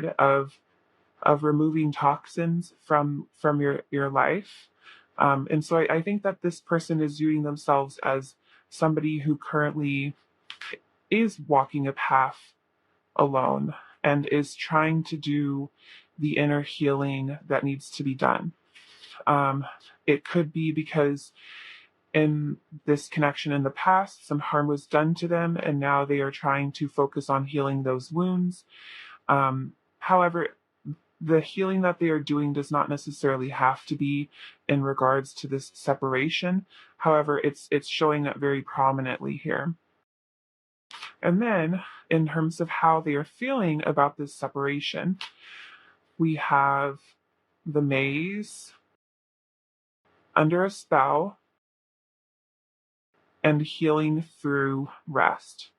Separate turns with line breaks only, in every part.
card of removing toxins from your life. And so I think that this person is viewing themselves as somebody who currently is walking a path alone and is trying to do the inner healing that needs to be done. Um, it could be because in this connection in the past, some harm was done to them, and now they are trying to focus on healing those wounds. However, the healing that they are doing does not necessarily have to be in regards to this separation. However, it's showing up very prominently here. And then, in terms of how they are feeling about this separation, we have the maze, under a spell, and healing through rest.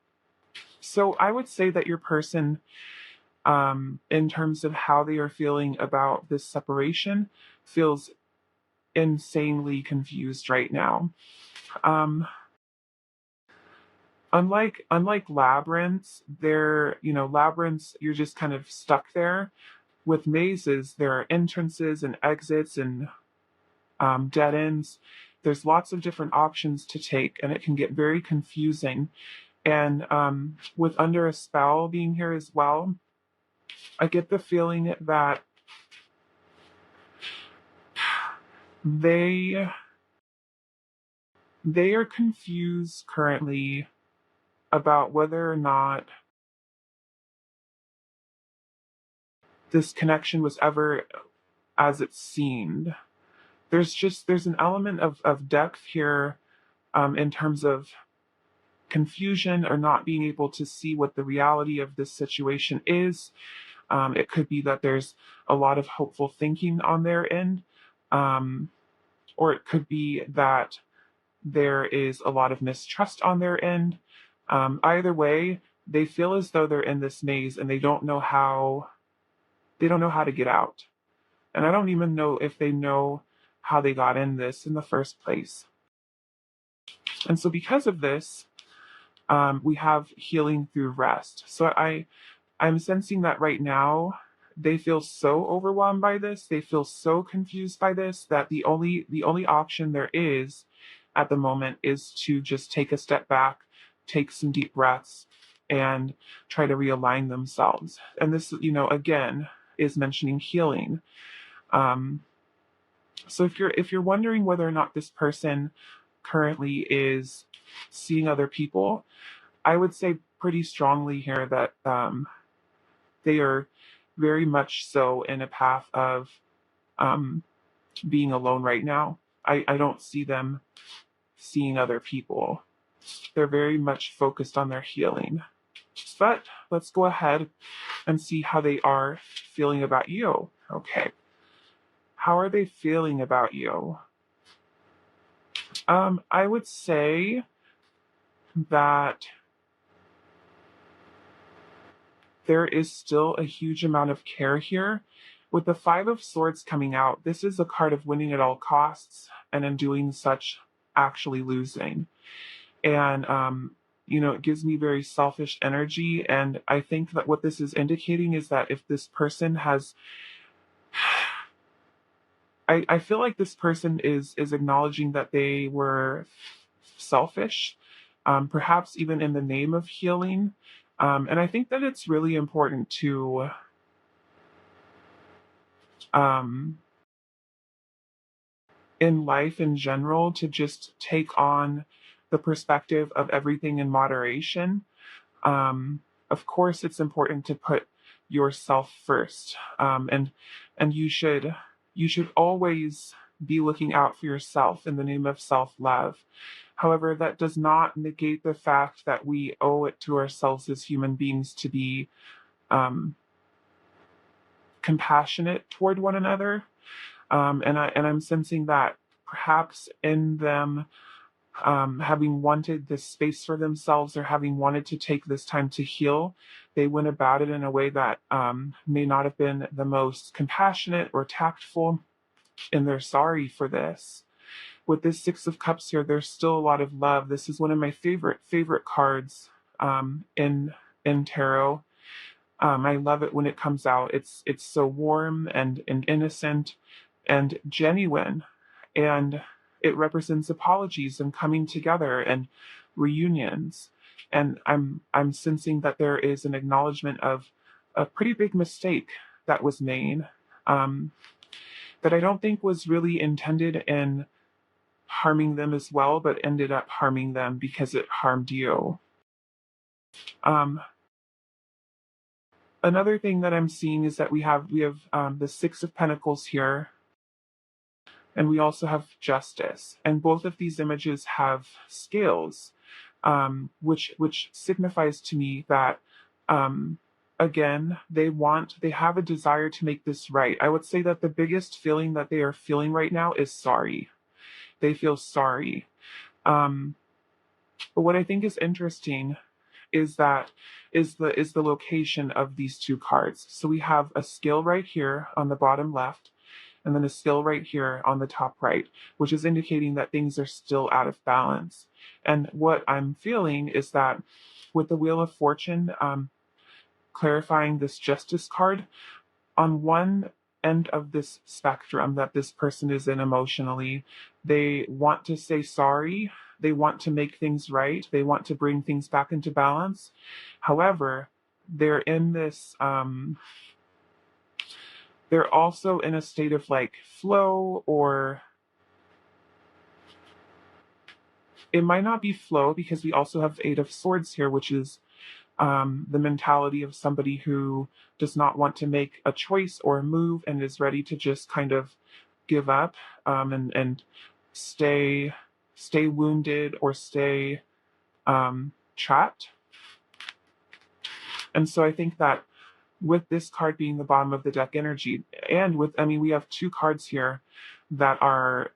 So I would say that your person, in terms of how they are feeling about this separation, feels insanely confused right now. Um, unlike labyrinths, labyrinths, you're just kind of stuck there. With mazes, there are entrances and exits and dead ends. There's lots of different options to take, and it can get very confusing. And with under a spell being here as well, I get the feeling that they they are confused currently about whether or not this connection was ever as it seemed. There's an element of depth here, in terms of confusion or not being able to see what the reality of this situation is. It could be that there's a lot of hopeful thinking on their end, um, or it could be that there is a lot of mistrust on their end. Either way, they feel as though they're in this maze and they don't know how to get out. And I don't even know if they know how they got in this in the first place. And so because of this, we have healing through rest. So I'm sensing that right now they feel so overwhelmed by this, they feel so confused by this, that the only option there is at the moment is to just take a step back, take some deep breaths, and try to realign themselves. And this, again, is mentioning healing. Um, so if you're wondering whether or not this person currently is seeing other people, I would say pretty strongly here that they are very much so in a path of um, being alone right now. I don't see them seeing other people. They're very much focused on their healing. But let's go ahead and see how they are feeling about you. Okay. How are they feeling about you? I would say that there is still a huge amount of care here. With the Five of Swords coming out, this is a card of winning at all costs, and in doing such, actually losing. And, it gives me very selfish energy. And I think that what this is indicating is that if this person has, I feel like this person is acknowledging that they were selfish, perhaps even in the name of healing. And I think that it's really important to, um, in life in general, to just take on the perspective of everything in moderation. Of course, it's important to put yourself first, and you should always be looking out for yourself in the name of self-love. However, that does not negate the fact that we owe it to ourselves as human beings to be um, compassionate toward one another. And I'm sensing that perhaps in them, having wanted this space for themselves or having wanted to take this time to heal, they went about it in a way that may not have been the most compassionate or tactful, and they're sorry for this. With this Six of Cups here, there's still a lot of love. This is one of my favorite cards in tarot. I love it when it comes out. It's so warm and innocent and genuine, and it represents apologies and coming together and reunions. And I'm sensing that there is an acknowledgement of a pretty big mistake that was made, um, that I don't think was really intended in harming them as well, but ended up harming them because it harmed you. Um, Another thing that I'm seeing is that we have the Six of Pentacles here, and we also have Justice, and both of these images have scales, which signifies to me that um, again they have a desire to make this right. I would say that the biggest feeling that they are feeling right now is sorry. They feel sorry. Um, but what I think is interesting is that is the location of these two cards. So we have a skill right here on the bottom left, and then a skill right here on the top right, which is indicating that things are still out of balance. And what I'm feeling is that with the Wheel of Fortune, clarifying this Justice card, on one end of this spectrum that this person is in emotionally, they want to say sorry, they want to make things right, they want to bring things back into balance. However, they're in this they're also in a state of like flow, or it might not be flow because we also have Eight of Swords here, which is the mentality of somebody who does not want to make a choice or a move and is ready to just kind of give up, and stay wounded or stay trapped. And so I think that with this card being the bottom of the deck energy, and with, I mean, we have two cards here that are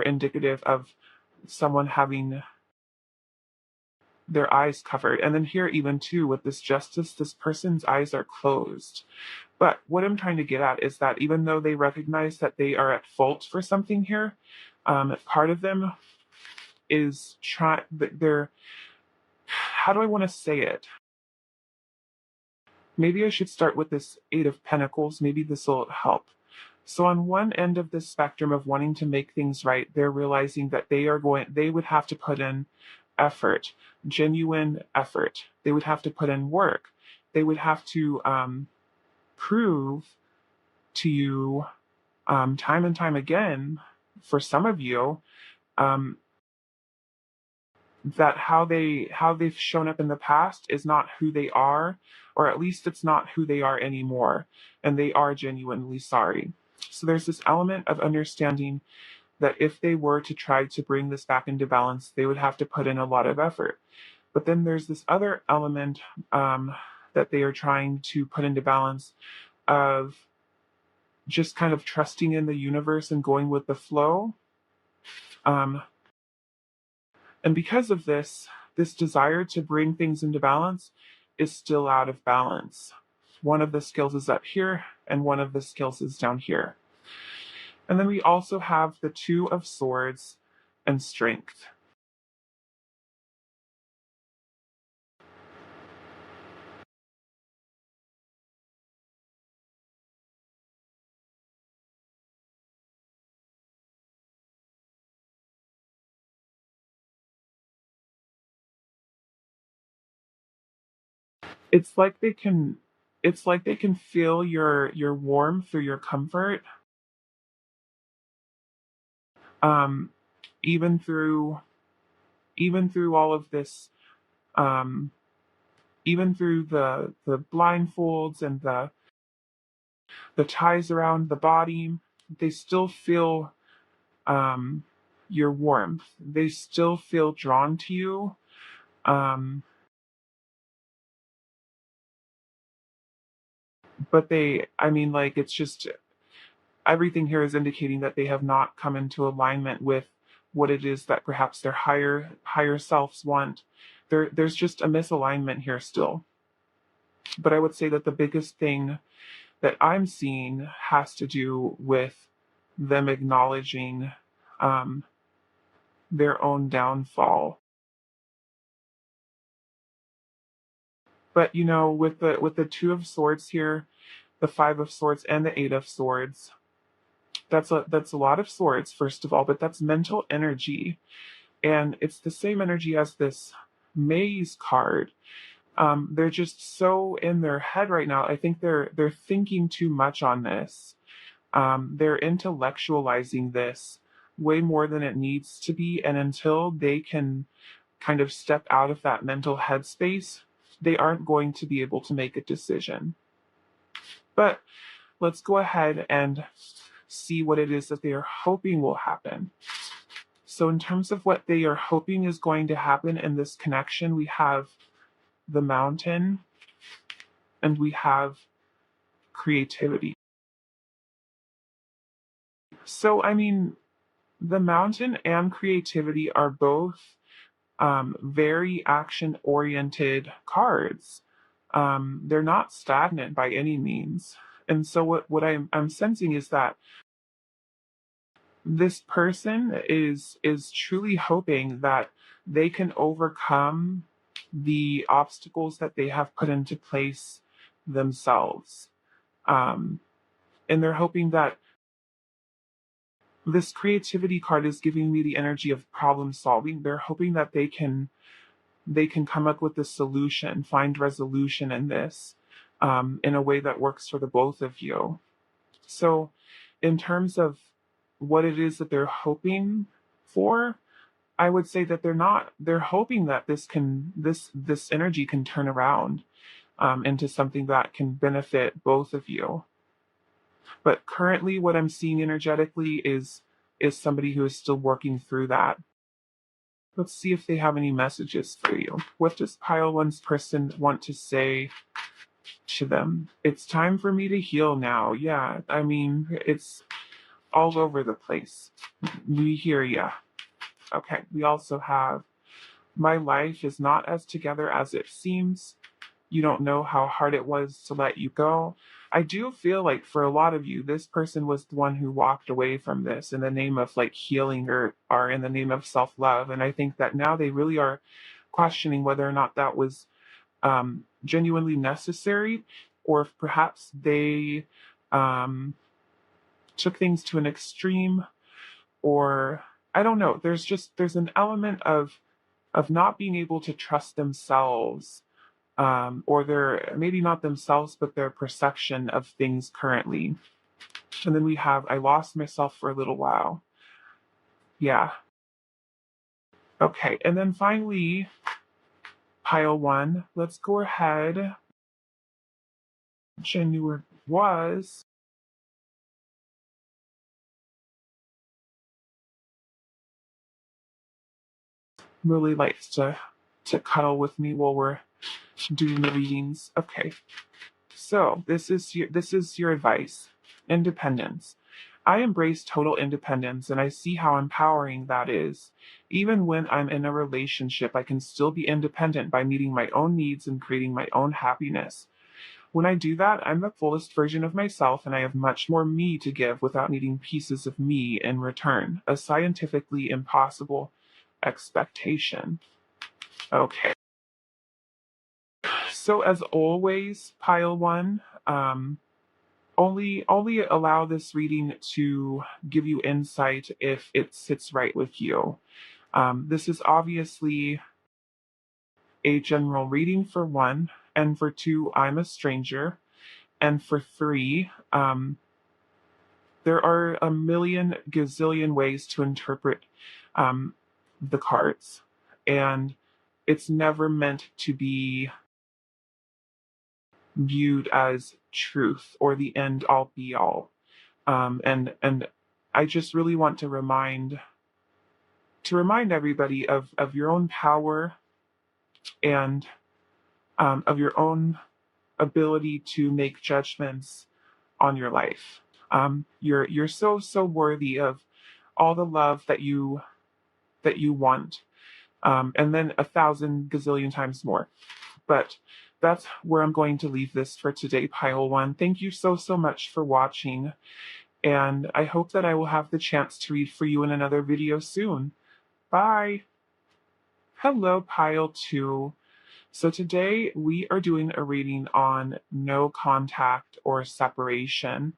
indicative of someone having their eyes covered. And then here, even too, with this Justice, this person's eyes are closed. But what I'm trying to get at is that even though they recognize that they are at fault for something here, part of them is trying, they're, how do I want to say it? Maybe I should start with this Eight of Pentacles. Maybe this will help. So on one end of the spectrum of wanting to make things right, they're realizing that they would have to put in effort, genuine effort. They would have to put in work. They would have to prove to you time and time again, for some of you, um, that how they've shown up in the past is not who they are, or at least it's not who they are anymore, and they are genuinely sorry. So there's this element of understanding that if they were to try to bring this back into balance, they would have to put in a lot of effort. But then there's this other element that they are trying to put into balance of just kind of trusting in the universe and going with the flow. Um, and because of this desire to bring things into balance is still out of balance. One of the skills is up here, and one of the skills is down here. And then we also have the Two of Swords and Strength. It's like they can it's like they can feel your warmth through your comfort, um, even through all of this, um, even through the blindfolds and the ties around the body. They still feel um, your warmth. They still feel drawn to you. Um, but I mean, like, it's just everything here is indicating that they have not come into alignment with what it is that perhaps their higher selves want. There's just a misalignment here still. But I would say that the biggest thing that I'm seeing has to do with them acknowledging um, their own downfall. But you know, with the Two of Swords here, the Five of Swords, and the Eight of Swords, that's a lot of swords, first of all, but that's mental energy. And it's the same energy as this maze card. They're just so in their head right now. I think they're thinking too much on this. They're intellectualizing this way more than it needs to be, and until they can kind of step out of that mental headspace, they aren't going to be able to make a decision. But let's go ahead and see what it is that they are hoping will happen. So, in terms of what they are hoping is going to happen in this connection, we have the Mountain and we have creativity. So, I mean, the Mountain and creativity are both very action oriented cards. They're not stagnant by any means. And so, what I'm sensing is that this person is truly hoping that they can overcome the obstacles that they have put into place themselves. Um, and they're hoping that this creativity card is giving me the energy of problem solving. They're hoping that they can come up with a solution, find resolution in this, in a way that works for the both of you. So, in terms of what it is that they're hoping for, I would say that they're hoping that this energy can turn around into something that can benefit both of you. But currently, what I'm seeing energetically is somebody who is still working through that. Let's see if they have any messages for you. What does pile one's person want to say to them? It's time for me to heal now. Yeah, I mean, it's all over the place. We hear ya. Okay, we also have my life is not as together as it seems. You don't know how hard it was to let you go. I do feel like for a lot of you, this person was the one who walked away from this in the name of like healing or in the name of self love. And I think that now they really are questioning whether or not that was genuinely necessary, or if perhaps they um, took things to an extreme, or I don't know. There's an element of not being able to trust themselves, or their maybe not themselves, but their perception of things currently. And then we have I lost myself for a little while. Yeah. Okay. And then finally, pile one. Let's go ahead. Which I knew it was. Really likes to cuddle with me while we're doing the readings. Okay. So this is your advice. Independence. I embrace total independence and I see how empowering that is. Even when I'm in a relationship, I can still be independent by meeting my own needs and creating my own happiness. When I do that, I'm the fullest version of myself and I have much more me to give without needing pieces of me in return. A scientifically impossible expectation. Okay. So as always, pile one, only allow this reading to give you insight if it sits right with you. This is obviously a general reading for one, and for two, I'm a stranger, and for three, there are a million gazillion ways to interpret um, the cards, and it's never meant to be viewed as truth or the end all be all. And I just really want to remind everybody of your own power and of your own ability to make judgments on your life. You're so worthy of all the love that you want, and then 1,000 gazillion times more. But that's where I'm going to leave this for today, pile one. Thank you so much for watching, and I hope that I will have the chance to read for you in another video soon. Bye. Hello, pile two. So today we are doing a reading on no contact or separation.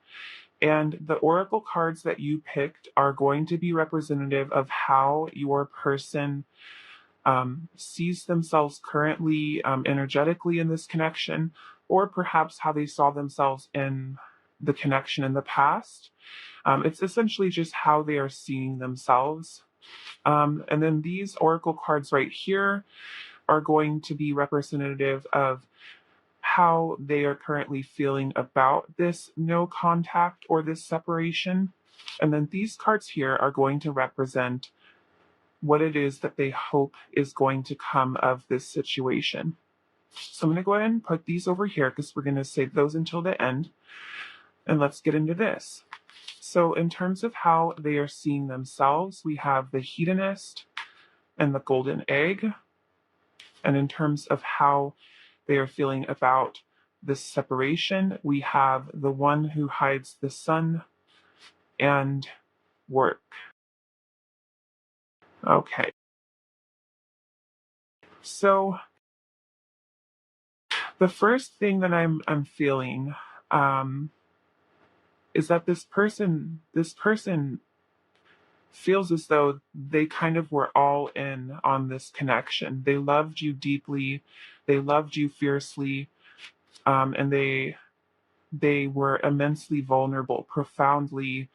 And the oracle cards that you picked are going to be representative of how your person sees themselves currently energetically in this connection, or perhaps how they saw themselves in the connection in the past. It's essentially just how they are seeing themselves. And then these oracle cards right here are going to be representative of how they are currently feeling about this no contact or this separation. And then these cards here are going to represent what it is that they hope is going to come of this situation. So I'm going to go ahead and put these over here because we're going to save those until the end. And let's get into this. So, in terms of how they are seeing themselves, we have the hedonist and the golden egg. And in terms of how they are feeling about this separation, we have the one who hides the sun and work. Okay. So the first thing that I'm feeling um, is that this person feels as though they kind of were all in on this connection. They loved you deeply, they loved you fiercely, and they were immensely vulnerable, profoundly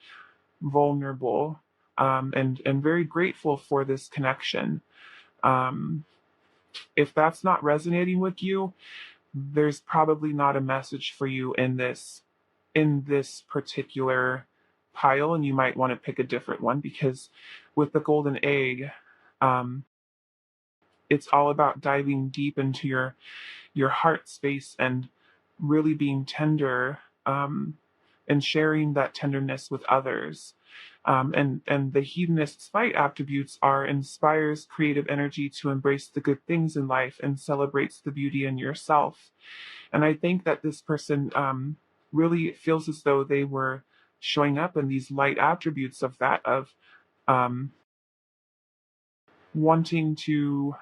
vulnerable, and very grateful for this connection. Um, if that's not resonating with you, there's probably not a message for you in this particular pile, and you might want to pick a different one because with the golden egg, um, it's all about diving deep into your heart space and really being tender, and sharing that tenderness with others. And the hedonist's light attributes are inspires creative energy to embrace the good things in life and celebrates the beauty in yourself. And I think that this person really feels as though they were showing up in these light attributes of that, of um, wanting to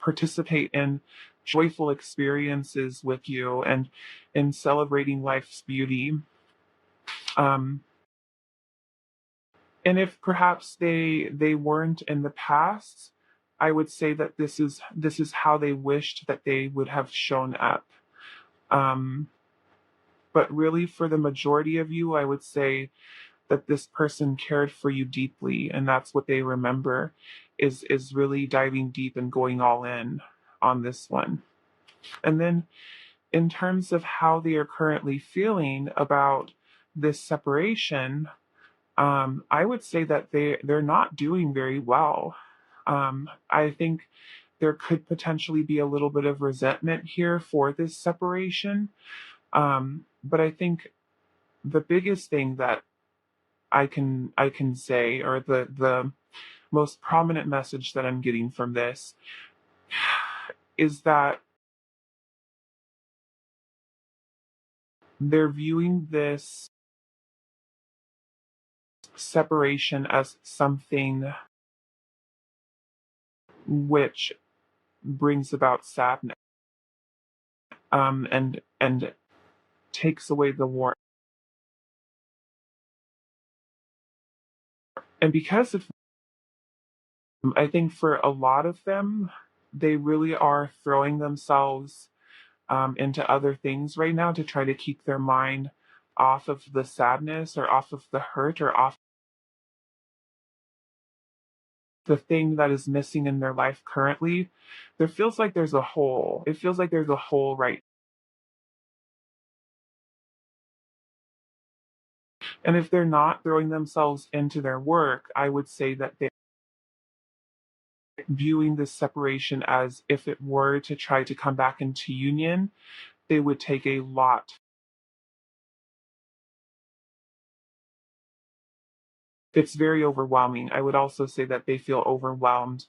participate in joyful experiences with you and in celebrating life's beauty. Um, and if perhaps they weren't in the past, I would say that this is how they wished that they would have shown up. Um, but really, for the majority of you, I would say that this person cared for you deeply, and that's what they remember, is really diving deep and going all in on this one. And then in terms of how they are currently feeling about this separation, I would say that they're not doing very well. I think there could potentially be a little bit of resentment here for this separation. But I think the biggest thing that I can say, or the most prominent message that I'm getting from this, is that they're viewing this separation as something which brings about sadness, and takes away the warmth. And because of, I think for a lot of them, they really are throwing themselves into other things right now to try to keep their mind off of the sadness or off of the hurt or off the thing that is missing in their life currently. There feels like there's a hole. It feels like there's a hole, right? And if they're not throwing themselves into their work, I would say that they're viewing this separation as if it were to try to come back into union, they would take a lot. It's very overwhelming. I would also say that they feel overwhelmed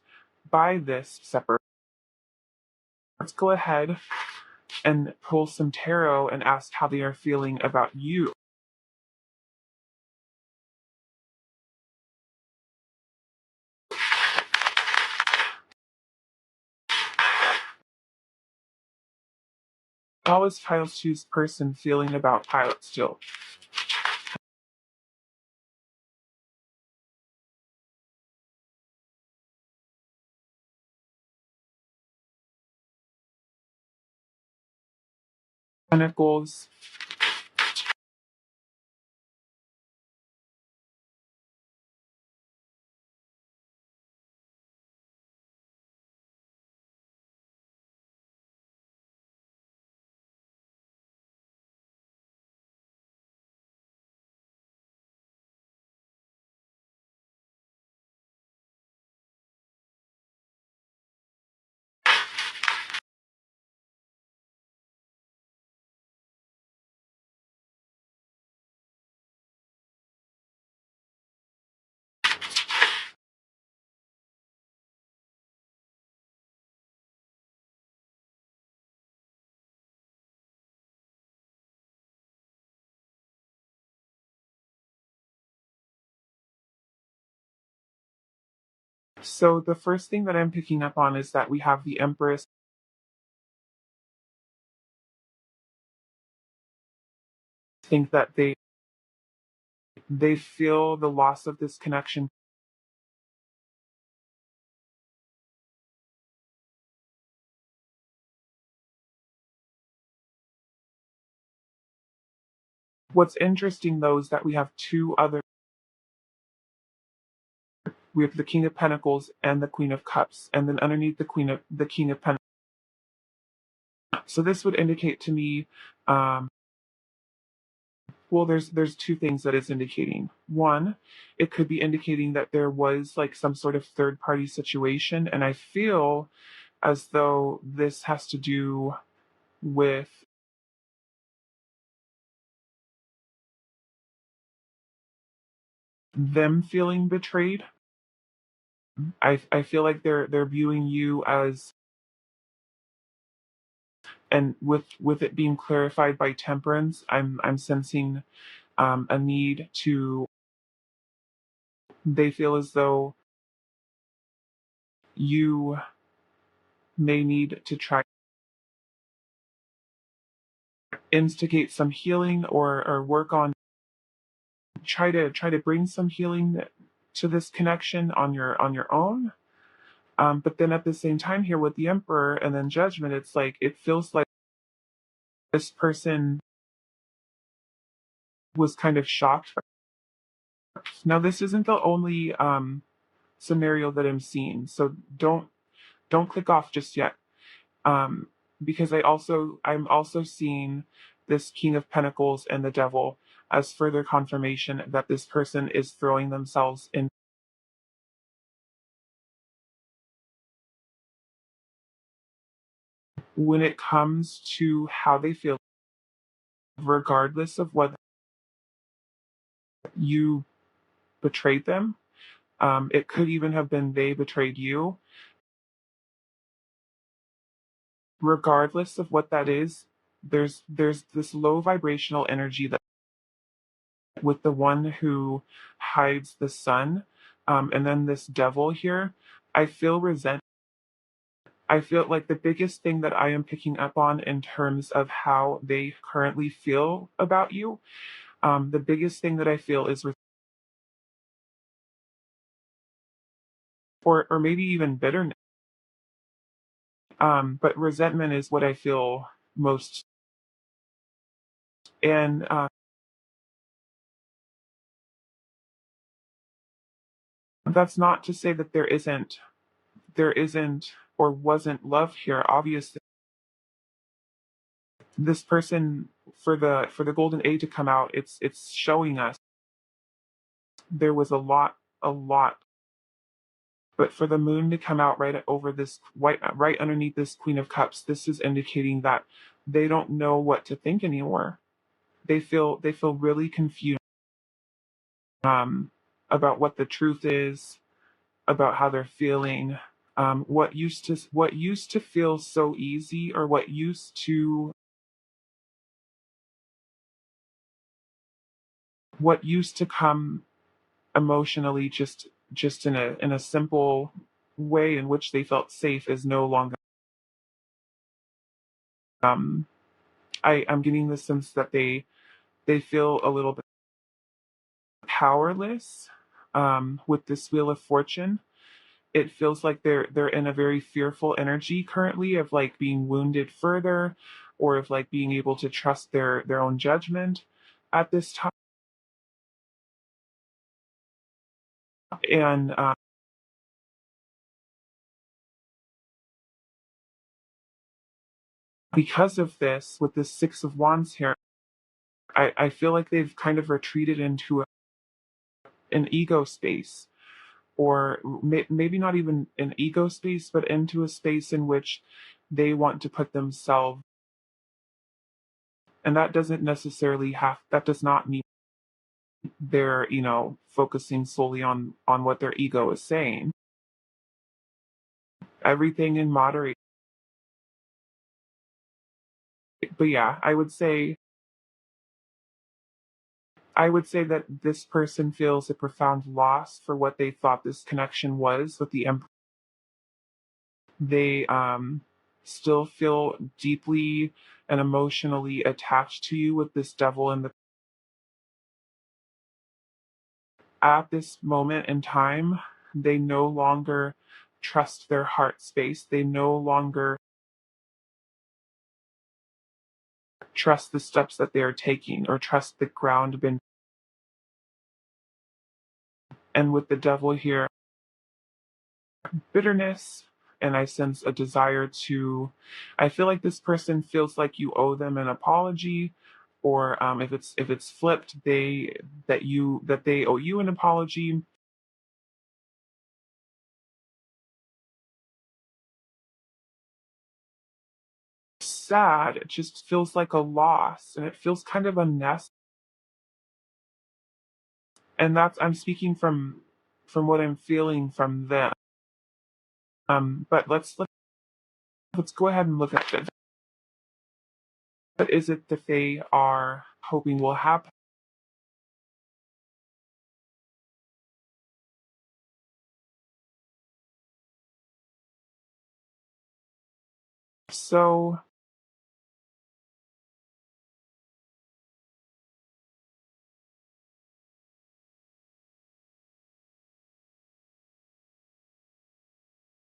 by this separation. Let's go ahead and pull some tarot and ask how they are feeling about you. How is Tiles 2's person feeling about Pilot still? Pentacles. So the first thing that I'm picking up on is that we have the Empress. Think that they feel the loss of this connection. What's interesting though is that we have two other. We have the King of Pentacles and the Queen of Cups, and then underneath the King of Pentacles. So this would indicate to me, well, there's two things that it's indicating. One, it could be indicating that there was like some sort of third party situation, and I feel as though this has to do with them feeling betrayed. I feel like they're viewing you as, and with it being clarified by Temperance, I'm sensing a need to. They feel as though you may need to try instigate some healing or work on try to bring some healing to this connection on your own. But then at the same time here with the Emperor and then Judgment, it's like it feels like this person was kind of shocked. Now this isn't the only scenario that I'm seeing, so don't click off just yet. Um, because I'm also seeing this King of Pentacles and the Devil as further confirmation that this person is throwing themselves in when it comes to how they feel, regardless of whether you betrayed them. It could even have been they betrayed you. Regardless of what that is, there's this low vibrational energy that with the one who hides the sun, and then this devil here. I feel resent. I feel like the biggest thing that I am picking up on in terms of how they currently feel about you, the biggest thing that I feel is or maybe even bitterness. But resentment is what I feel most. And that's not to say that there isn't or wasn't love here. Obviously, this person for the golden age to come out, it's showing us there was a lot. But for the moon to come out right over this white, right underneath this Queen of Cups, this is indicating that they don't know what to think anymore. They feel really confused um, about what the truth is, about how they're feeling. What used to feel so easy, or what used to come emotionally just in a simple way in which they felt safe is no longer. Um, I'm getting the sense that they feel a little bit powerless with this Wheel of Fortune. It feels like they're in a very fearful energy currently of like being wounded further, or of like being able to trust their own judgment at this time. And because of this, with this Six of Wands here, I feel like they've kind of retreated into an ego space, or maybe not even an ego space, but into a space in which they want to put themselves. And that doesn't necessarily that does not mean they're, focusing solely on what their ego is saying. Everything in moderation. But yeah, I would say that this person feels a profound loss for what they thought this connection was with the Emperor. They still feel deeply and emotionally attached to you with this devil in the at this moment in time. They no longer trust their heart space. They no longer trust the steps that they are taking, or trust the ground been. And with the devil here, bitterness, and I sense a desire to. I feel like this person feels like you owe them an apology, or if it's flipped, that they owe you an apology. Sad. It just feels like a loss, and it feels kind of unnecessary. And that's, I'm speaking from what I'm feeling from them. But let's go ahead and look at this. What is it that they are hoping will happen? So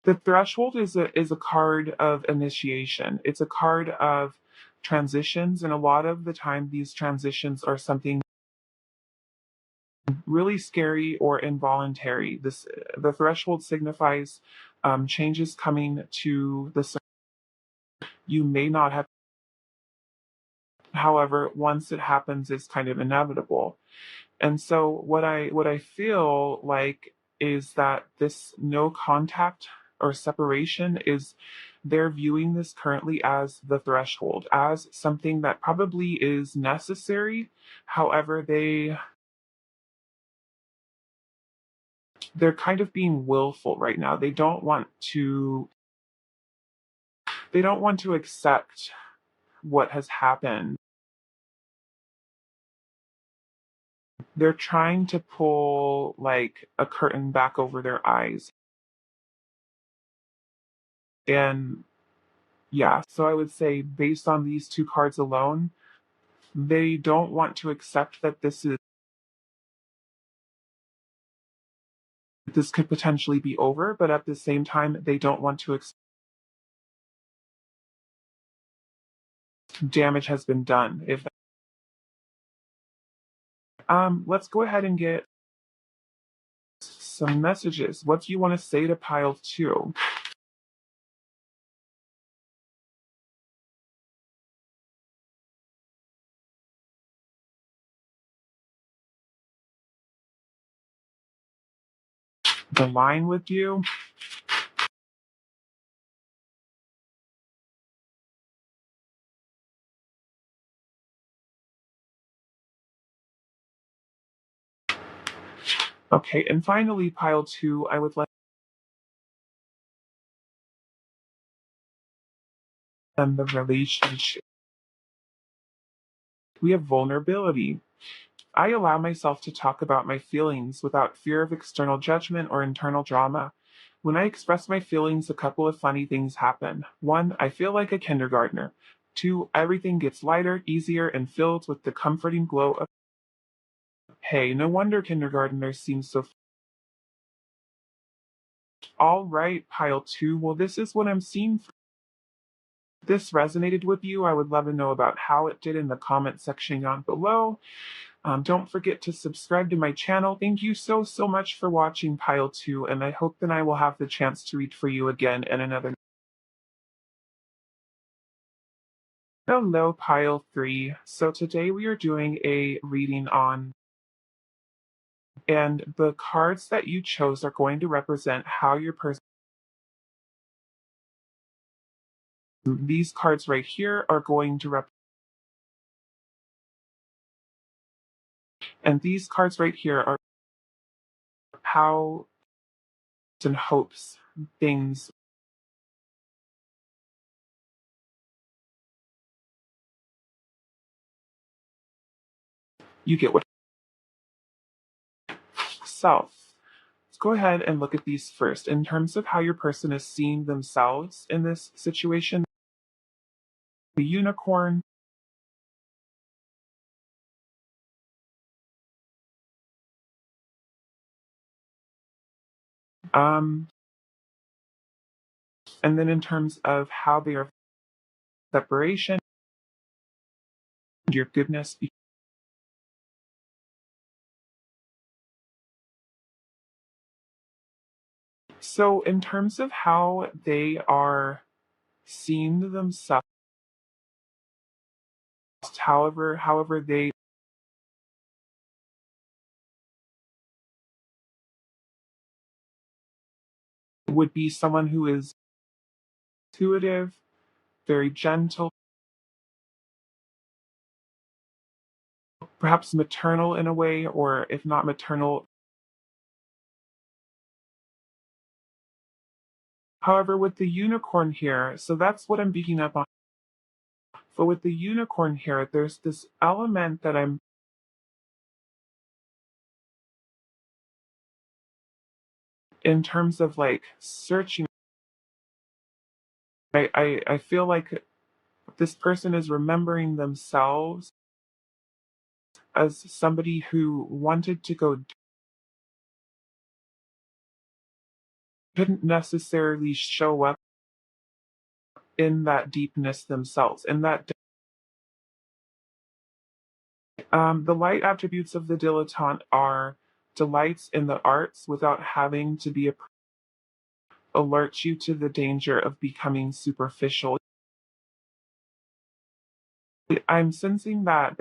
the threshold is a card of initiation. It's a card of transitions, and a lot of the time these transitions are something really scary or involuntary. The threshold signifies changes coming to the. You may not have. However, once it happens, it's kind of inevitable. And so what I feel like is that this no contact or separation is, they're viewing this currently as the threshold, as something that probably is necessary. However, they're kind of being willful right now. They don't want to accept what has happened. They're trying to pull like a curtain back over their eyes. And yeah, so I would say, based on these two cards alone, they don't want to accept that this could potentially be over, but at the same time, they don't want to accept damage has been done. If let's go ahead and get some messages. What do you want to say to pile two? The line with you? Okay, and finally, pile two, I would like them the relationship. We have vulnerability. I allow myself to talk about my feelings without fear of external judgment or internal drama. When I express my feelings, a couple of funny things happen. One, I feel like a kindergartner. 2, everything gets lighter, easier, and filled with the comforting glow of hey, no wonder kindergartners seem so all right, pile 2. Well, this is what I'm seeing. If this resonated with you, I would love to know about how it did in the comment section down below. Don't forget to subscribe to my channel. Thank you so much for watching Pile 2, and I hope that I will have the chance to read for you again in another. Hello, Pile 3. So today we are doing a reading on, and the cards that you chose are going to represent how your person. These cards right here are going to represent, and these cards right here are how and hopes things you get what self. Let's go ahead and look at these first. In terms of how your person is seeing themselves in this situation, the unicorn, um, and then in terms of how they are separation, your goodness. So in terms of how they are seeing themselves, however they would be someone who is intuitive, very gentle, perhaps maternal in a way, or if not maternal. However, with the unicorn here, so that's what I'm picking up on. But with the unicorn here, there's this element that I'm in terms of like searching. I feel like this person is remembering themselves as somebody who wanted to go, couldn't necessarily show up in that deepness themselves. In that, the light attributes of the dilettante are delights in the arts without having to be alert you to the danger of becoming superficial. I'm sensing that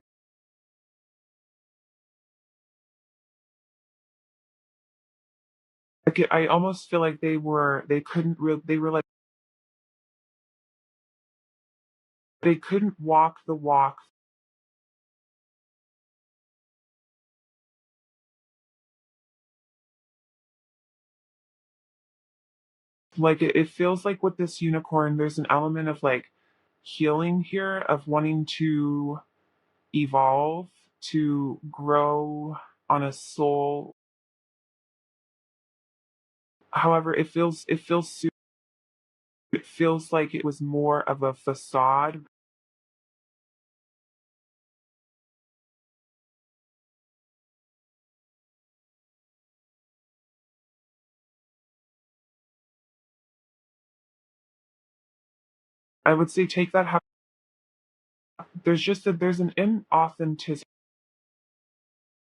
like I almost feel like they couldn't they were like they couldn't walk the walk. Like it feels like with this unicorn, there's an element of like healing here, of wanting to evolve, to grow on a soul. However, it feels like it was more of a facade. I would say take that there's just that there's an inauthenticity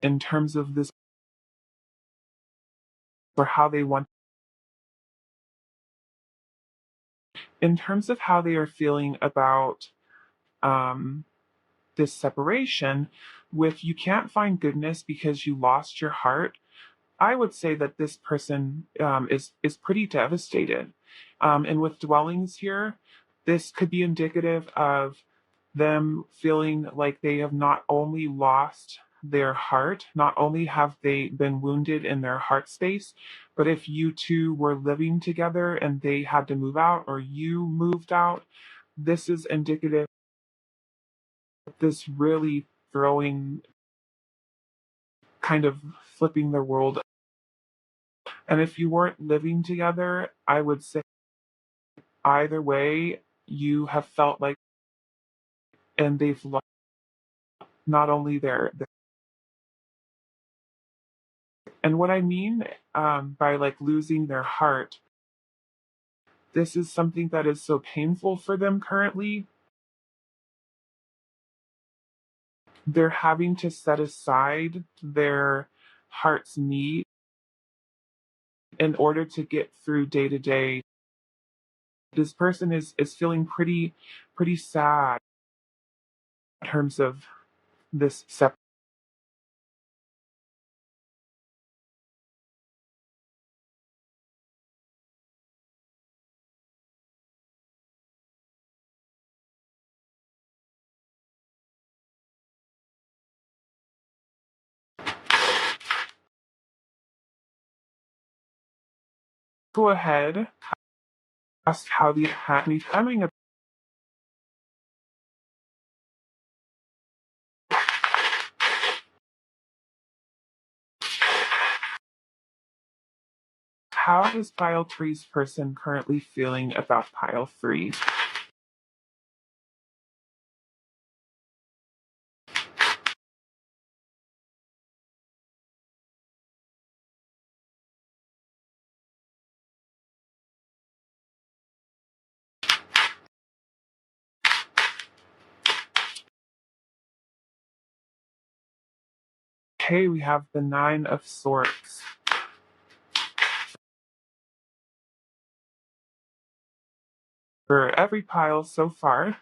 in terms of this or how they want in terms of how they are feeling about um this separation with you can't find goodness because you lost your heart. I would say that this person is pretty devastated. And with dwellings here, this could be indicative of them feeling like they have not only lost their heart, not only have they been wounded in their heart space, but if you two were living together and they had to move out or you moved out, this is indicative of this really throwing, kind of flipping their world. And if you weren't living together, I would say either way, you have felt like and they've lost not only and what I mean by like losing their heart, this is something that is so painful for them currently. They're having to set aside their heart's need in order to get through day to day. This person is feeling pretty sad in terms of this go ahead, ask how the happy timing. How is pile three's person currently feeling about pile three? Okay, we have the nine of swords. For every pile so far,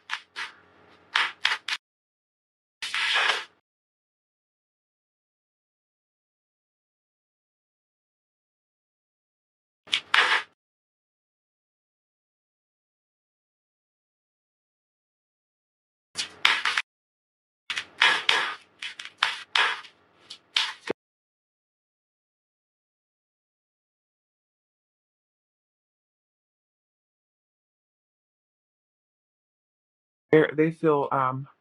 they feel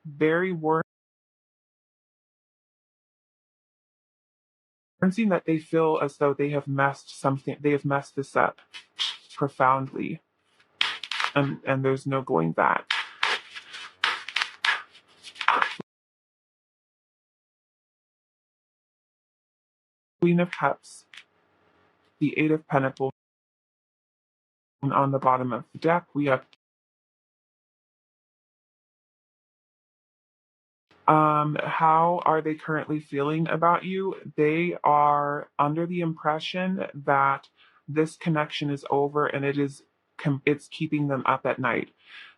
very worried, that they feel as though they have messed this up profoundly, and there's no going back. Queen of Cups, the Eight of Pentacles, and on the bottom of the deck we have how are they currently feeling about you? They are under the impression that this connection is over and it's keeping them up at night.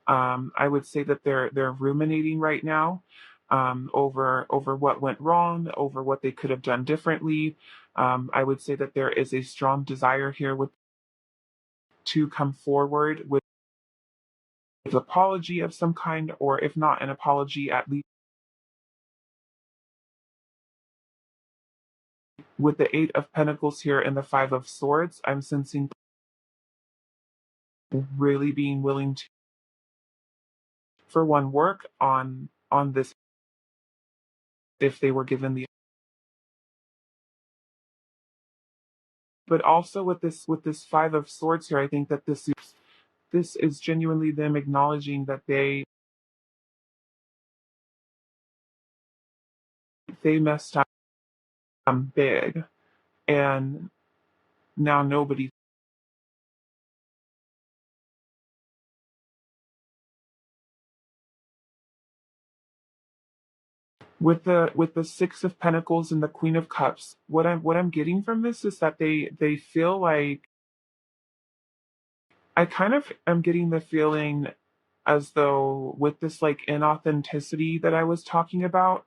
I would say that they're ruminating right now over what went wrong, over what they could have done differently. I would say that there is a strong desire here to come forward with an apology of some kind, or if not an apology, at least with the Eight of Pentacles here and the Five of Swords. I'm sensing really being willing to, for one, work on this if they were given the, but also with this Five of Swords here, I think that this is genuinely them acknowledging that they messed up big, and now nobody. With the Six of Pentacles and the Queen of Cups, what I'm getting from this is that they feel like, I kind of am getting the feeling as though with this like inauthenticity that I was talking about,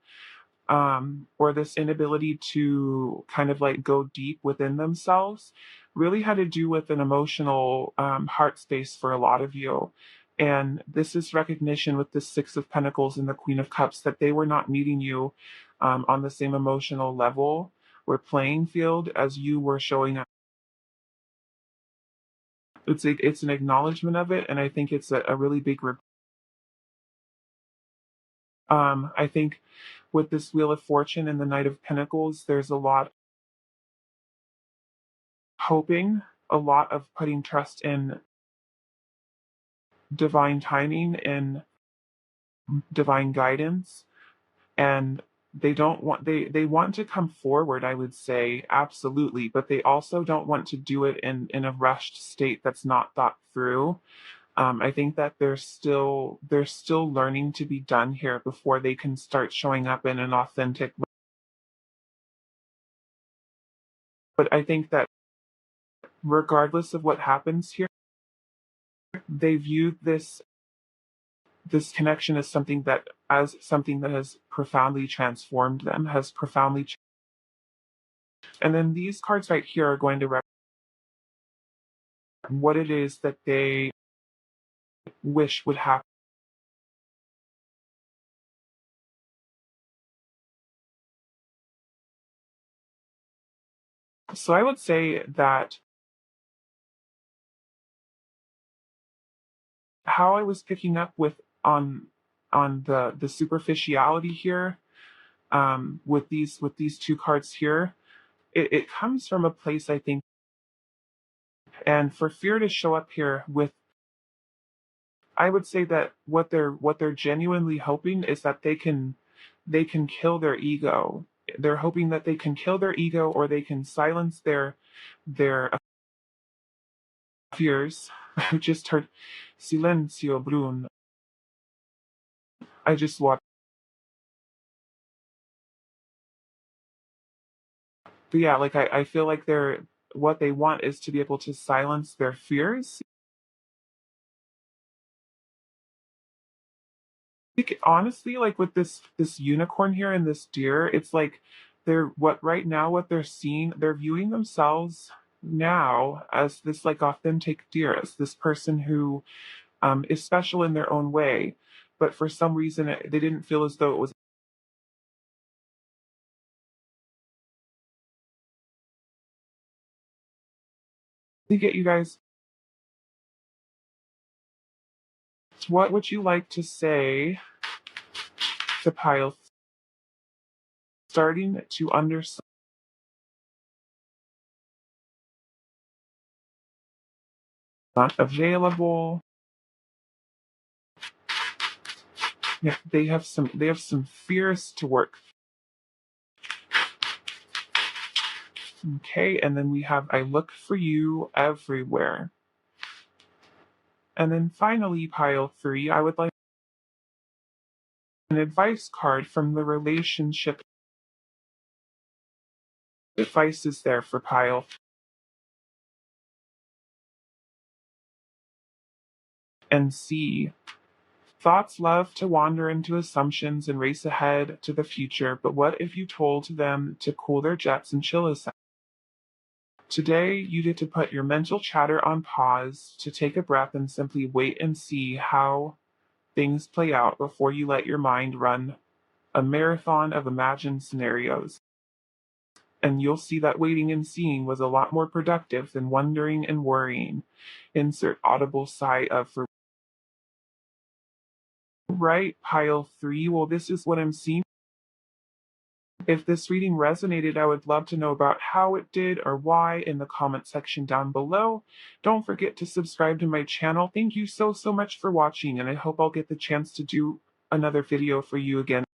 or this inability to kind of like go deep within themselves, really had to do with an emotional heart space for a lot of you. And this is recognition with the Six of Pentacles and the Queen of Cups that they were not meeting you on the same emotional level or playing field as you were showing up. It's an acknowledgement of it, and I think it's a really big. I think with this Wheel of Fortune and the Knight of Pentacles, there's a lot hoping, a lot of putting trust in divine timing and divine guidance, and they want to come forward, I would say, absolutely, but they also don't want to do it in a rushed state that's not thought through. I think that there's still learning to be done here before they can start showing up in an authentic way. But I think that regardless of what happens here, they view this connection as something that has profoundly transformed them, has profoundly and then these cards right here are going to represent what it is that they wish would happen. So I would say that how I was picking up on the superficiality here, with these two cards here, it comes from a place, I think, and for fear to show up here with, I would say that what they're genuinely hoping is that they can kill their ego. They're hoping that they can kill their ego, or they can silence their fears. I just heard silencio brun. I just watched. But yeah, like I feel like they're what they want is to be able to silence their fears. Think, honestly, like with this unicorn here and this deer, it's like they're what right now what they're seeing, they're viewing themselves now as this like authentic deer, as this person who is special in their own way. But for some reason, they didn't feel as though it was to get you guys. What would you like to say to Pile, starting to understand not available? Yeah, they have some fears to work. Okay, and then we have I look for you everywhere. And then finally, pile 3, I would like an advice card from the relationship. Advice is there for pile. And C. Thoughts love to wander into assumptions and race ahead to the future, but what if you told them to cool their jets and chill a sec? Today, you get to put your mental chatter on pause, to take a breath and simply wait and see how things play out before you let your mind run a marathon of imagined scenarios. And you'll see that waiting and seeing was a lot more productive than wondering and worrying. Insert audible sigh of for right, pile 3. Well, this is what I'm seeing. If this reading resonated, I would love to know about how it did or why in the comment section down below. Don't forget to subscribe to my channel. Thank you so much for watching, and I hope I'll get the chance to do another video for you again.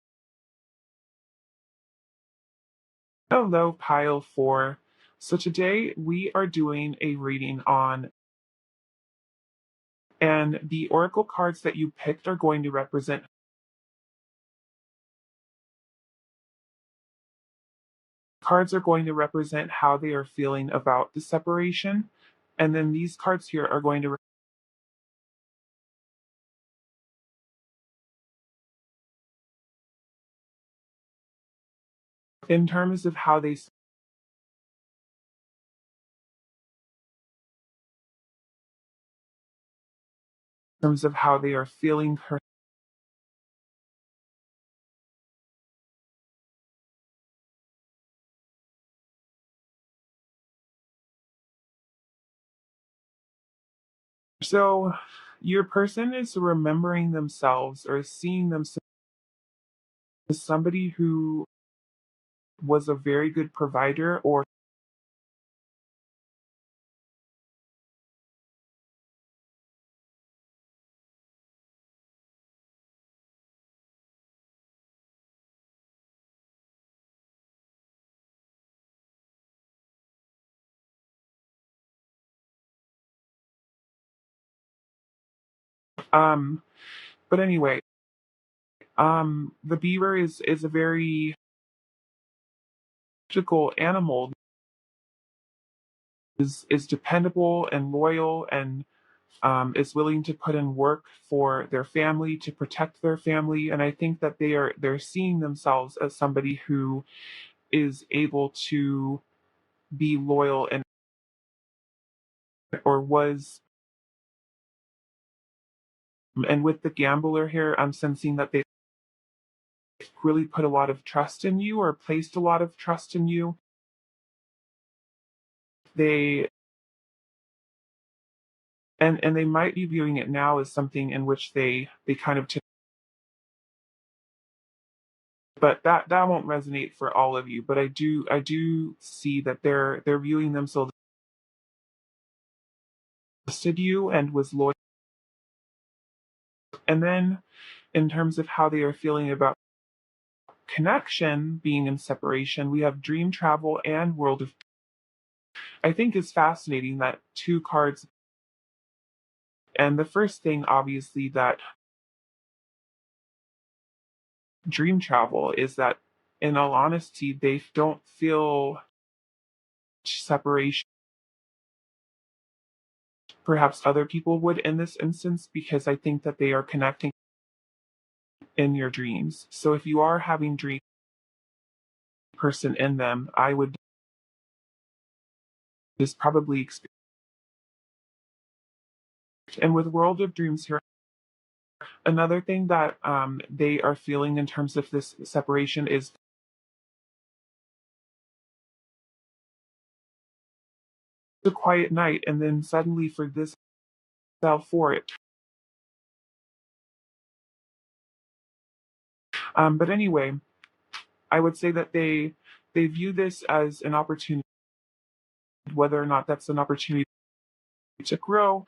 Hello, pile 4. So today we are doing a reading on, and the oracle cards that you picked are going to represent, cards are going to represent how they are feeling about the separation. And then these cards here are going to, in terms of how they, terms of how they are feeling. So your person is remembering themselves or seeing themselves as somebody who was a very good provider, or Um, but anyway, the beaver is a very practical animal. Is dependable and loyal and is willing to put in work for their family to protect their family, and I think that they're seeing themselves as somebody who is able to be loyal and or was. And with the gambler here, I'm sensing that they really put a lot of trust in you or placed a lot of trust in you. They and they might be viewing it now as something in which they kind of but that won't resonate for all of you. But I do see that they're viewing themselves trusted you and was loyal. And then in terms of how they are feeling about connection being in separation, we have dream travel and world of. I think it's fascinating that two cards. And the first thing, obviously, that dream travel is that, in all honesty, they don't feel separation. Perhaps other people would in this instance, because I think that they are connecting in your dreams. So if you are having dream person in them, I would just probably experience. And with World of Dreams here, another thing that they are feeling in terms of this separation is the quiet night, and then suddenly for this sell for it. But anyway, I would say that they view this as an opportunity, whether or not that's an opportunity to grow,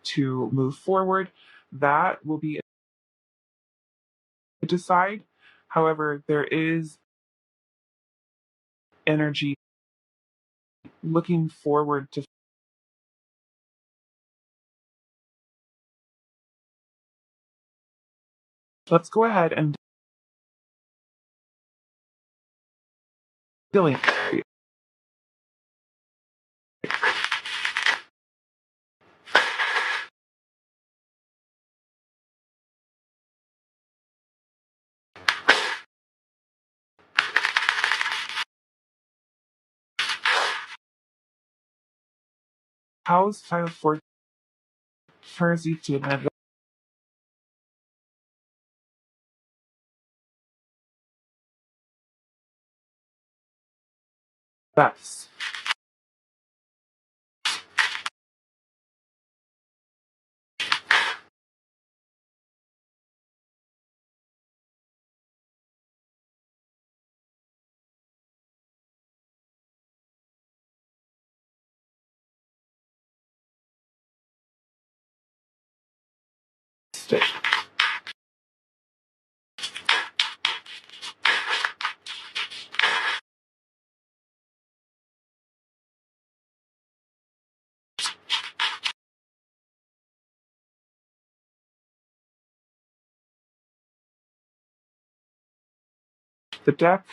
to move forward. That will be decide. However, there is energy looking forward to. Let's go ahead and feeling. How's file for Jersey to admit that's the deck.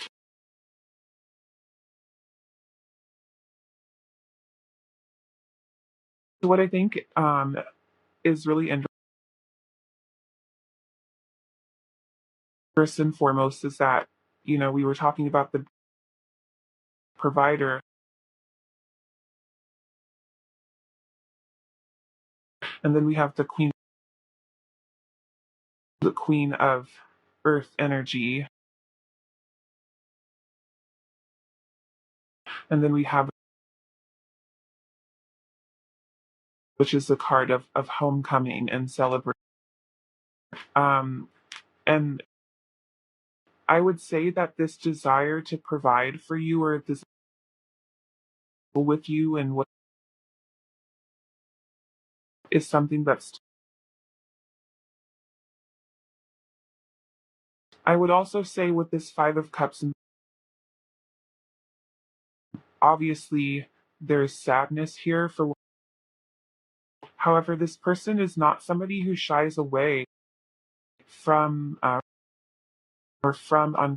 What I think is really interesting, first and foremost, is that we were talking about the provider, and then we have the queen of earth energy, and then we have, which is the card of homecoming and celebration. Um, and I would say that this desire to provide for you or this with you and what is something that's. I would also say with this Five of Cups, and obviously there's sadness here for. However, this person is not somebody who shies away from or from on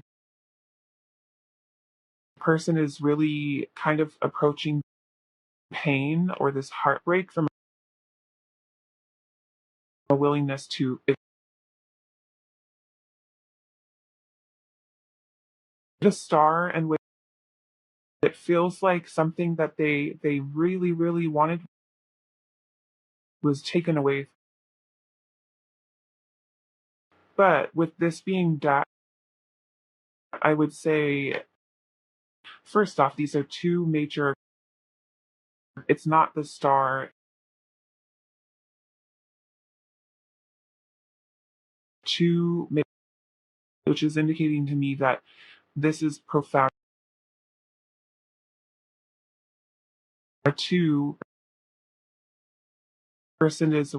person is really kind of approaching pain or this heartbreak from a willingness to the star and with it feels like something that they really really wanted was taken away. But with this being that, I would say first off, these are two major. It's not the star. Two, which is indicating to me that this is profound. Two, person is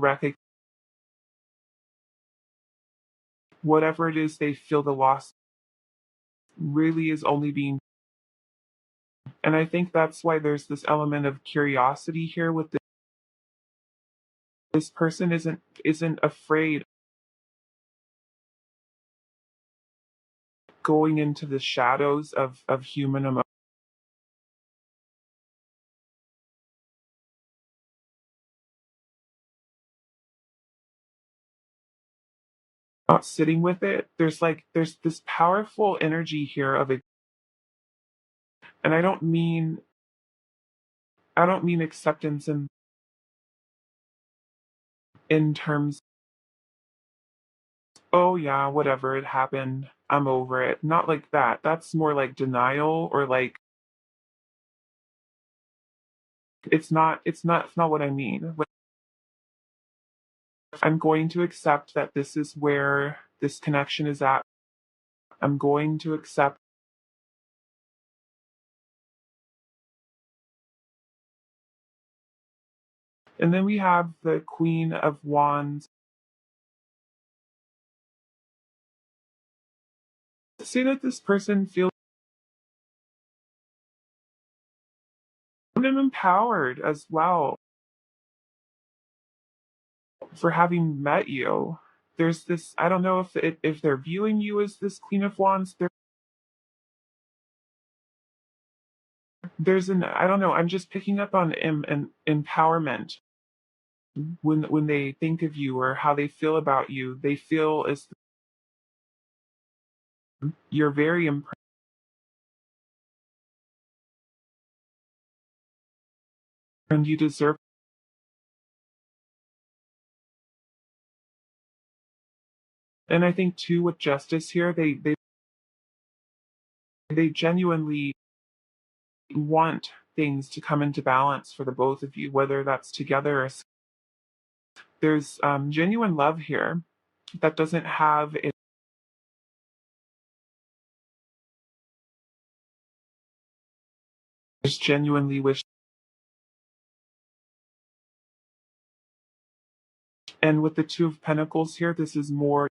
whatever it is they feel the loss really is only being, and I think that's why there's this element of curiosity here with this person isn't afraid going into the shadows of human emotion, not sitting with it. There's this powerful energy here of it, and I don't mean acceptance in terms, oh yeah, whatever, it happened, I'm over it. Not like that. That's more like denial or like it's not what I mean. I'm going to accept that this is where this connection is at. I'm going to accept. And then we have the Queen of Wands. Say that this person feels empowered as well for having met you. There's this, I don't know if they're viewing you as this Queen of Wands. There's I don't know, I'm just picking up on an empowerment when they think of you or how they feel about you. They feel as you're very impressed and you deserve. And I think too with justice here, they genuinely want things to come into balance for the both of you, whether that's together or there's genuine love here that doesn't have it. Just genuinely wish. And with the Two of Pentacles here, this is more.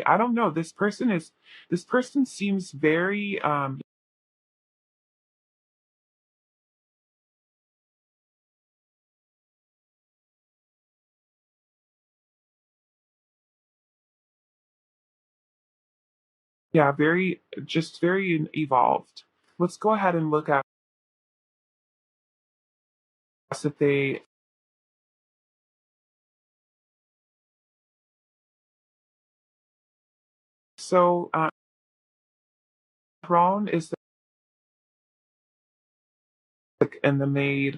I don't know. This person seems very yeah, very evolved. Let's go ahead and look at if they. So throne is and the maid.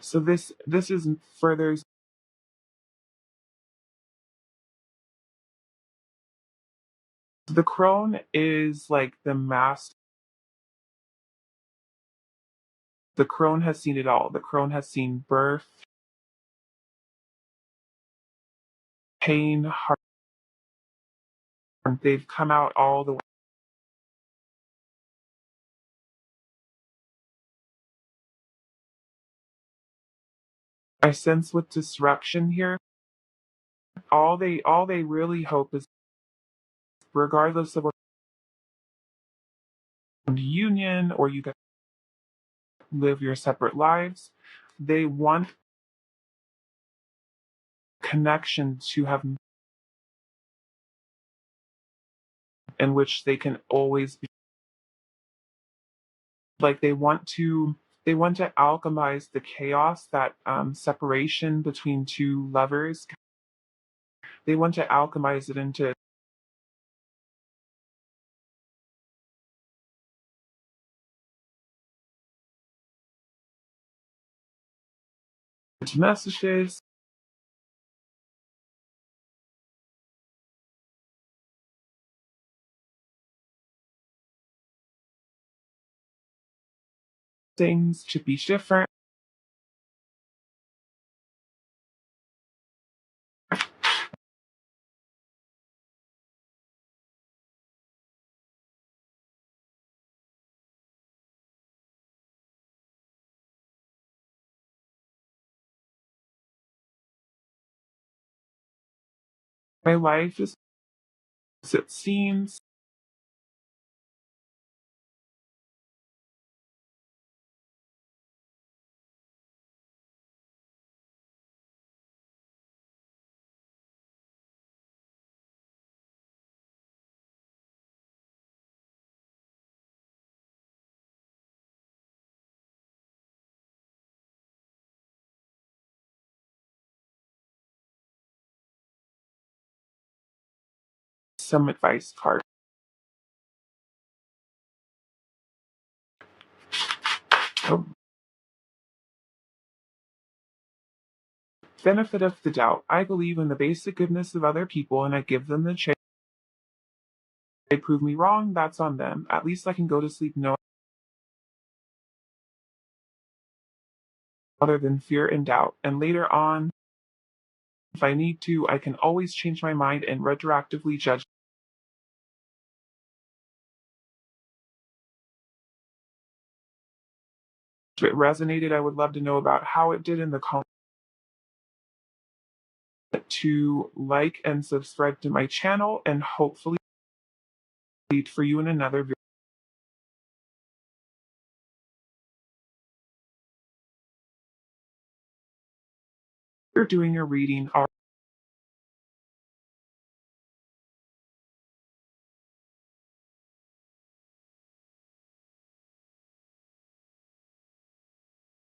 So this is further. The crone is like the master. The crone has seen it all. The crone has seen birth, pain, heart. They've come out all the way. I sense with disruption here, all they really hope is, regardless of what union or you get, live your separate lives. They want connection to have in which they can always be like they want to alchemize the chaos that separation between two lovers. They want to alchemize it into messages, things to be different. My life is as it seems. Some advice card. Oh, benefit of the doubt. I believe in the basic goodness of other people and I give them the chance. They prove me wrong, that's on them. At least I can go to sleep knowing other than fear and doubt. And later on, if I need to, I can always change my mind and retroactively judge. If it resonated, I would love to know about how it did in the comments. To like and subscribe to my channel and hopefully lead for you in another video. You're doing your reading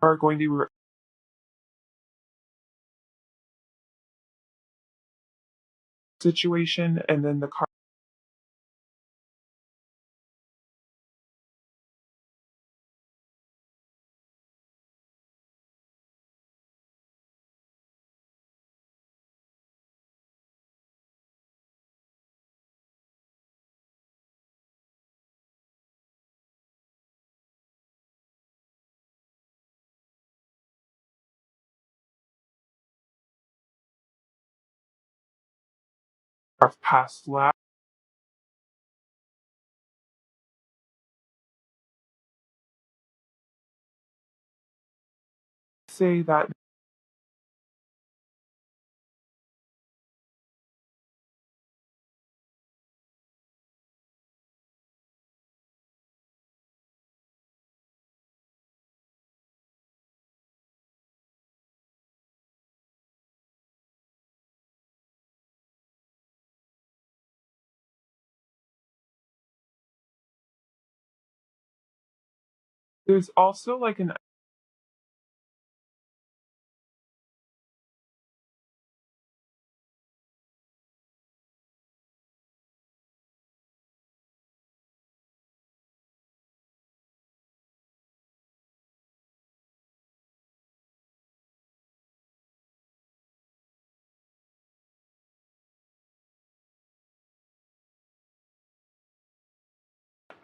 are going to situation and then the card. Of past lives. Say that there's also like an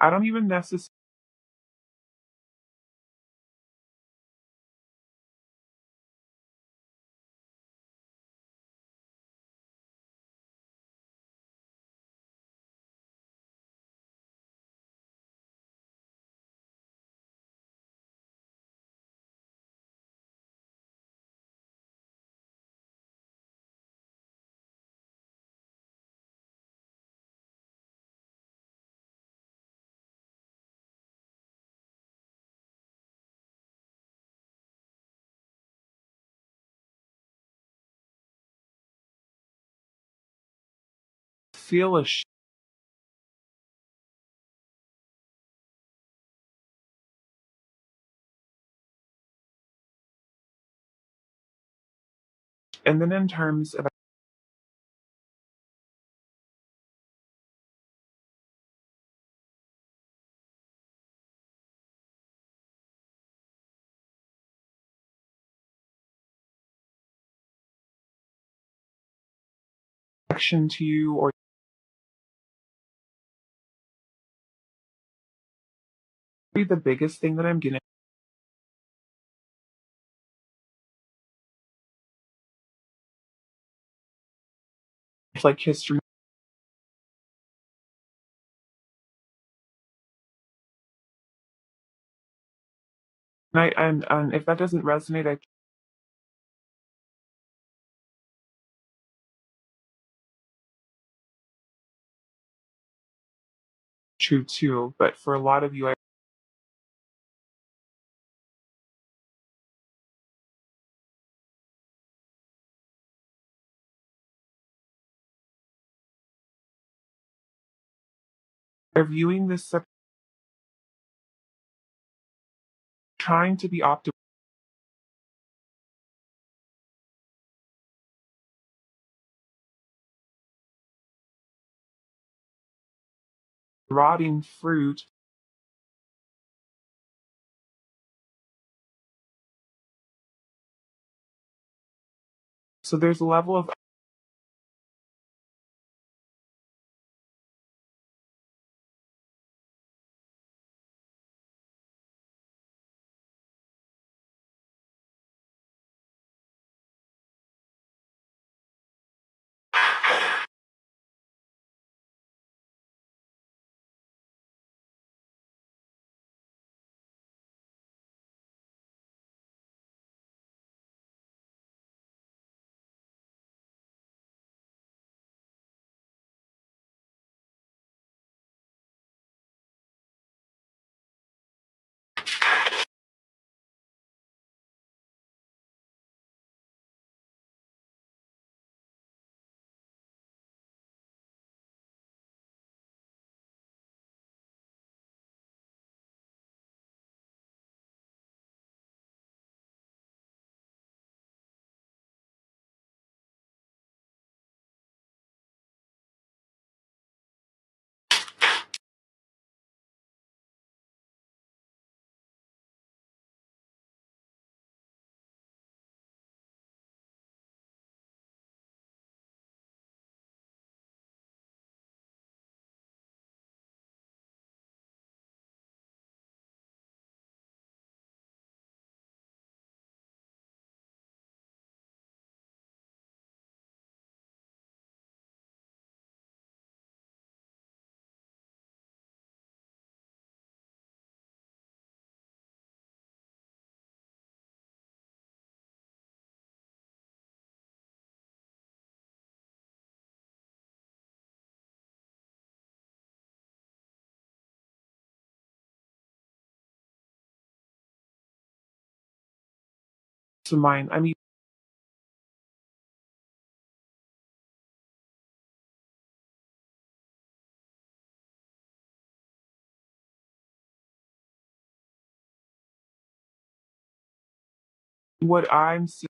I don't even necessarily feel a shift. And then in terms of action to you, or maybe the biggest thing that I'm getting, it's like history. And if that doesn't resonate, I true too. But for a lot of you, are viewing this trying to be optimal, rotting fruit. So there's a level of to mine. I mean, what I'm seeing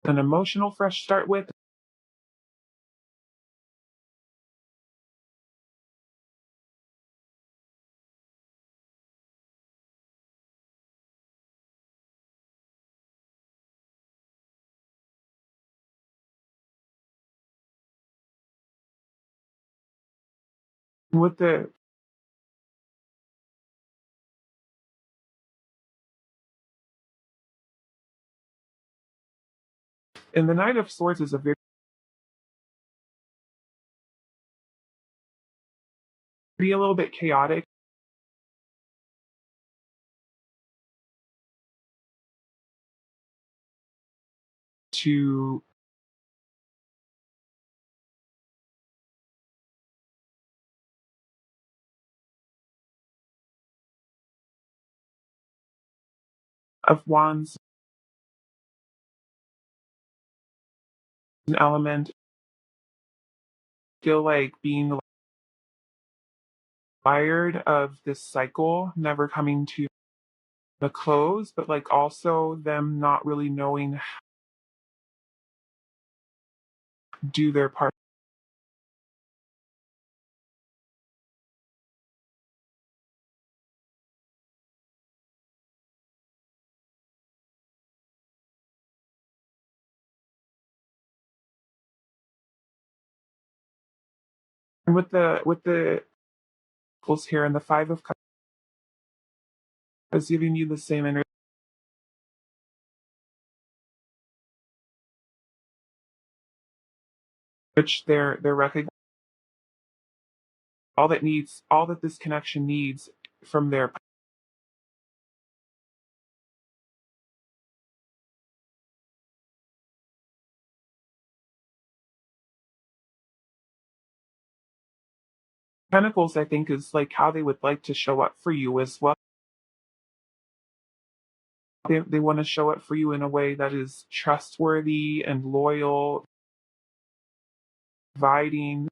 an emotional fresh start with, with the and the Knight of Swords is a very be a little bit chaotic to of Wands, an element, feel like being tired of this cycle never coming to a close, but like also them not really knowing how to do their part. And with the Pentacles here and the Five of Cups is giving you the same energy, which they're recognizing all that this connection needs from their Pentacles, I think, is like how they would like to show up for you as well. They want to show up for you in a way that is trustworthy and loyal, providing.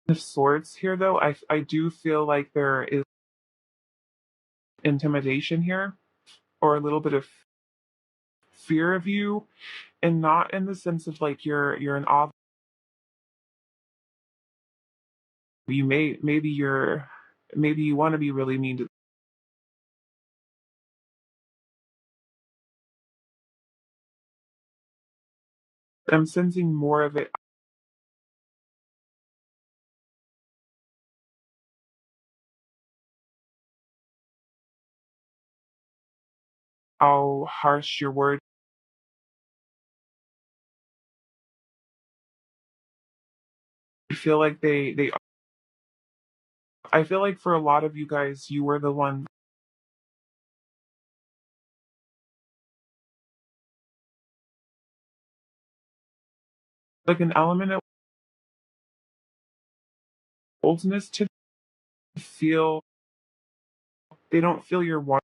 Of Swords here, though, I do feel like there is intimidation here, or a little bit of fear of you, and not in the sense of like you're an off. Maybe you want to be really mean to. I'm sensing more of it. How harsh your words. I feel like they. I feel like for a lot of you guys, you were the one like an element of boldness to feel. They don't feel your want,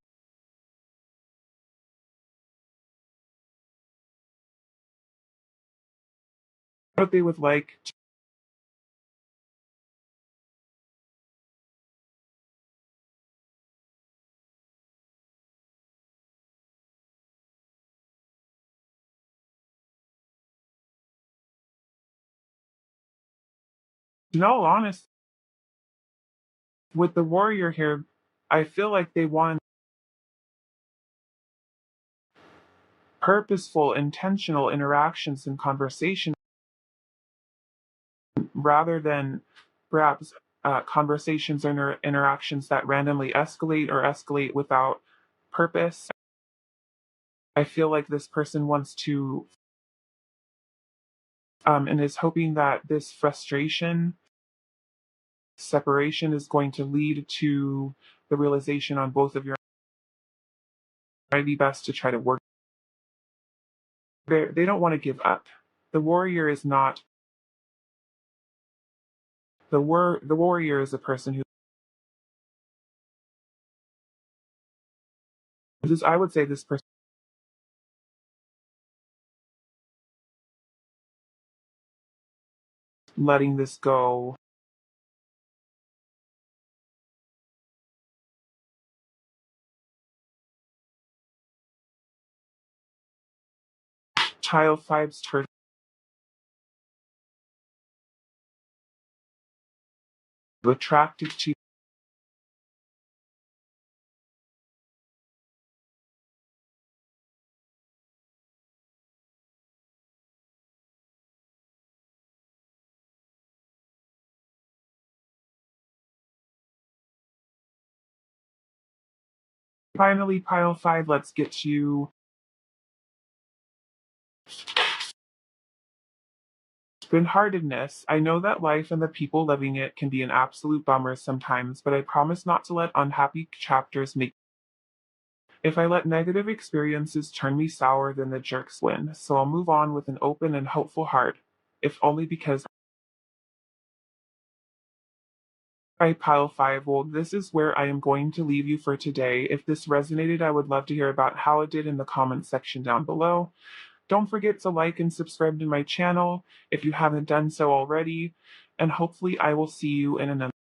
but they would like. No, honest, with the warrior here, I feel like they want purposeful, intentional interactions and conversation rather than perhaps conversations or interactions that randomly escalate or escalate without purpose. I feel like this person wants to and is hoping that this frustration, separation is going to lead to the realization on both of your might be best to try to work. They don't want to give up. The warrior is not the warrior is a person who this I would say this person letting this go. Child fives turn attracted to finally pile five. Let's get to spin-heartedness. I know that life and the people living it can be an absolute bummer sometimes, but I promise not to let unhappy chapters make. If I let negative experiences turn me sour, then the jerks win. So I'll move on with an open and hopeful heart, if only because By pile 5. Well, this is where I am going to leave you for today. If this resonated, I would love to hear about how it did in the comments section down below. Don't forget to like and subscribe to my channel if you haven't done so already, and hopefully I will see you in another